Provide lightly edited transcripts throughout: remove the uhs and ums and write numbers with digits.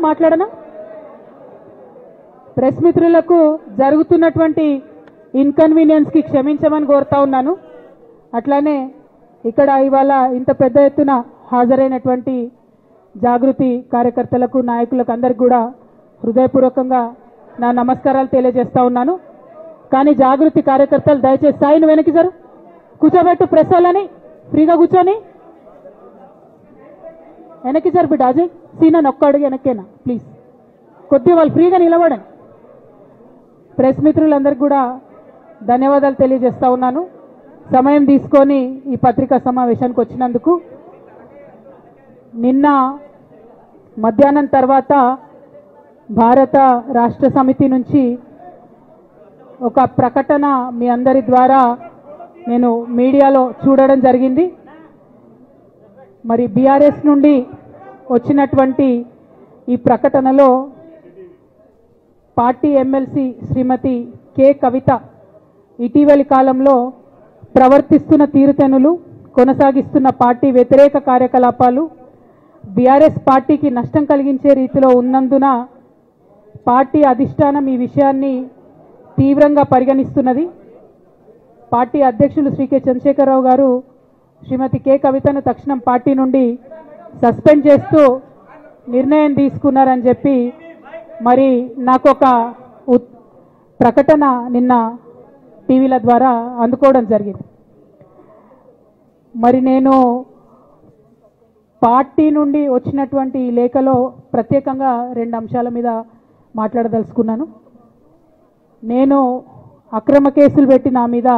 మాట్లాడనా press మిత్రులకు జరుగుతున్నటువంటి inconvenience కి క్షమించమని కోరుతా ఉన్నాను. అట్లానే ఇక్కడ ఇవాళ ఇంత పెద్ద ఎత్తున హాజరైనటువంటి జాగృతి కార్యకర్తలకు నాయకులకు అందరికీ కూడా హృదయపూర్వకంగా నా నమస్కారాలు తెలియజేస్తా ఉన్నాను. కానీ జాగృతి కార్యకర్తలు దయచేసి సాయిని వెనక్కి జరు కూర్చోబెట్టు, ప్రెస్ వాళ్ళని ఫ్రీగా కూర్చొని వెనక్కి జరు బిడ్డ. అజయ్ సీనా ఒక్క అడుగు వెనక్కేనా ప్లీజ్, కొద్దిగా వాళ్ళు ఫ్రీగా నిలబడండి. ప్రెస్ మిత్రులందరికీ కూడా ధన్యవాదాలు తెలియజేస్తా ఉన్నాను సమయం తీసుకొని ఈ పత్రికా సమావేశానికి వచ్చినందుకు. నిన్న మధ్యాహ్నం తర్వాత భారత రాష్ట్ర సమితి నుంచి ఒక ప్రకటన మీ అందరి ద్వారా నేను మీడియాలో చూడడం జరిగింది. మరి బీఆర్ఎస్ నుండి వచ్చినటువంటి ఈ ప్రకటనలో పార్టీ ఎమ్మెల్సీ శ్రీమతి కె కవిత ఇటీవలి కాలంలో ప్రవర్తిస్తున్న తీరుతెన్నులు, కొనసాగిస్తున్న పార్టీ వ్యతిరేక కార్యకలాపాలు బీఆర్ఎస్ పార్టీకి నష్టం కలిగించే రీతిలో ఉన్నందున పార్టీ అధిష్టానం ఈ విషయాన్ని తీవ్రంగా పరిగణిస్తున్నది. పార్టీ అధ్యక్షులు శ్రీ కె చంద్రశేఖరరావు గారు శ్రీమతి కె కవితను తక్షణం పార్టీ నుండి సస్పెండ్ చేస్తూ నిర్ణయం తీసుకున్నారని చెప్పి మరి నాకు ఒక ప్రకటన నిన్న టీవీల ద్వారా అందుకోవడం జరిగింది. మరి నేను పార్టీ నుండి వచ్చినటువంటి లేఖలో ప్రత్యేకంగా 2 అంశాల మీద మాట్లాడదలుచుకున్నాను. నేను అక్రమ కేసులు పెట్టి నా మీద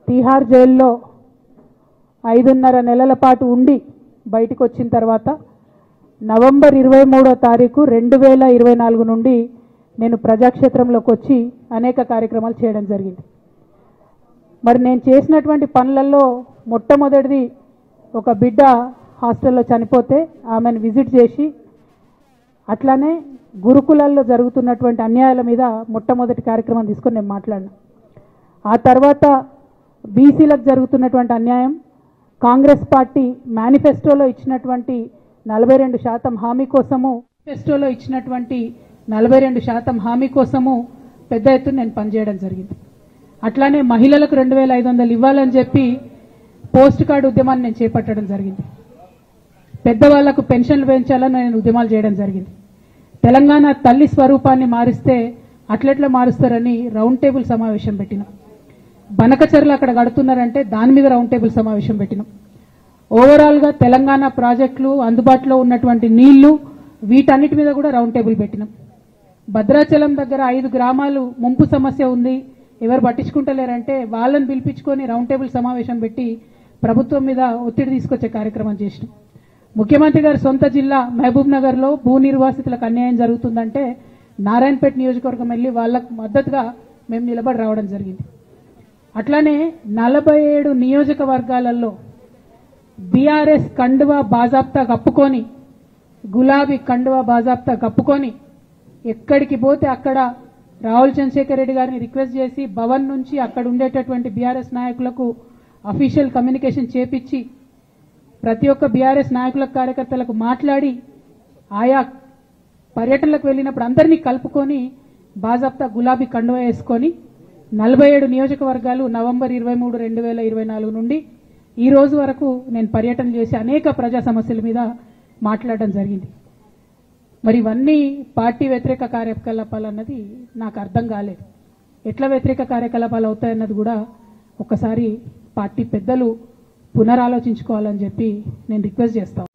తిహార్ జైల్లో 5.5 నెలల పాటు ఉండి బయటకు వచ్చిన తర్వాత నవంబర్ 23వ తారీఖు 2024 నుండి నేను ప్రజాక్షేత్రంలోకి వచ్చి అనేక కార్యక్రమాలు చేయడం జరిగింది. మరి నేను చేసినటువంటి పనులలో మొట్టమొదటిది ఒక బిడ్డ హాస్టల్లో చనిపోతే ఆమెను విజిట్ చేసి, అట్లానే గురుకులాల్లో జరుగుతున్నటువంటి అన్యాయాల మీద మొట్టమొదటి కార్యక్రమం తీసుకొని నేను మాట్లాడినా. ఆ తర్వాత బీసీలకు జరుగుతున్నటువంటి అన్యాయం, కాంగ్రెస్ పార్టీ మేనిఫెస్టోలో ఇచ్చినటువంటి 42% హామీ కోసము ఇచ్చినటువంటి 42% హామీ కోసము పెద్ద ఎత్తున నేను పనిచేయడం జరిగింది. అట్లానే మహిళలకు 2500 ఇవ్వాలని చెప్పి పోస్ట్ కార్డు ఉద్యమాన్ని నేను చేపట్టడం జరిగింది. పెద్దవాళ్లకు పెన్షన్లు పెంచాలని నేను ఉద్యమాలు చేయడం జరిగింది. తెలంగాణ తల్లి స్వరూపాన్ని మారిస్తే అట్లెట్లా మారుస్తారని రౌండ్ టేబుల్ సమావేశం పెట్టినాం. బనకచర్లు అక్కడ కడుతున్నారంటే దాని మీద రౌండ్ టేబుల్ సమావేశం పెట్టినాం. ఓవరాల్గా తెలంగాణ ప్రాజెక్టులు, అందుబాటులో ఉన్నటువంటి నీళ్లు, వీటన్నిటి మీద కూడా రౌండ్ టేబుల్ పెట్టినాం. భద్రాచలం దగ్గర 5 గ్రామాలు ముంపు సమస్య ఉంది, ఎవరు పట్టించుకుంటలేరంటే వాళ్ళని పిలిపించుకొని రౌండ్ టేబుల్ సమావేశం పెట్టి ప్రభుత్వం మీద ఒత్తిడి తీసుకొచ్చే కార్యక్రమం చేసినాం. ముఖ్యమంత్రి గారి సొంత జిల్లా మహబూబ్ నగర్లో భూ నిర్వాసితులకు అన్యాయం జరుగుతుందంటే నారాయణపేట నియోజకవర్గం వెళ్ళి వాళ్ళకు మద్దతుగా మేము నిలబడి రావడం జరిగింది. అట్లానే 47 నియోజకవర్గాలలో బీఆర్ఎస్ కండువా బాజాప్తా కప్పుకొని, గులాబీ కండువా బాజాప్తా కప్పుకొని ఎక్కడికి పోతే అక్కడ రాహుల్ చంద్రశేఖర్ రెడ్డి గారిని రిక్వెస్ట్ చేసి భవన్ నుంచి అక్కడ ఉండేటటువంటి బీఆర్ఎస్ నాయకులకు అఫీషియల్ కమ్యూనికేషన్ చేపించి ప్రతి ఒక్క బీఆర్ఎస్ నాయకులకు, కార్యకర్తలకు మాట్లాడి ఆయా పర్యటనలకు వెళ్ళినప్పుడు అందరినీ కలుపుకొని బాజాప్తా గులాబీ కండువా వేసుకొని 47 నియోజకవర్గాలు నవంబర్ 23, 2024 నుండి ఈ రోజు వరకు నేను పర్యటన చేసి అనేక ప్రజా సమస్యల మీద మాట్లాడడం జరిగింది. మరి ఇవన్నీ పార్టీ వ్యతిరేక కార్యకలాపాలు అన్నది నాకు అర్థం కాలేదు. ఎట్లా వ్యతిరేక కార్యకలాపాలు అవుతాయన్నది కూడా ఒకసారి పార్టీ పెద్దలు పునరాలోచించుకోవాలని చెప్పి నేను రిక్వెస్ట్ చేస్తాను.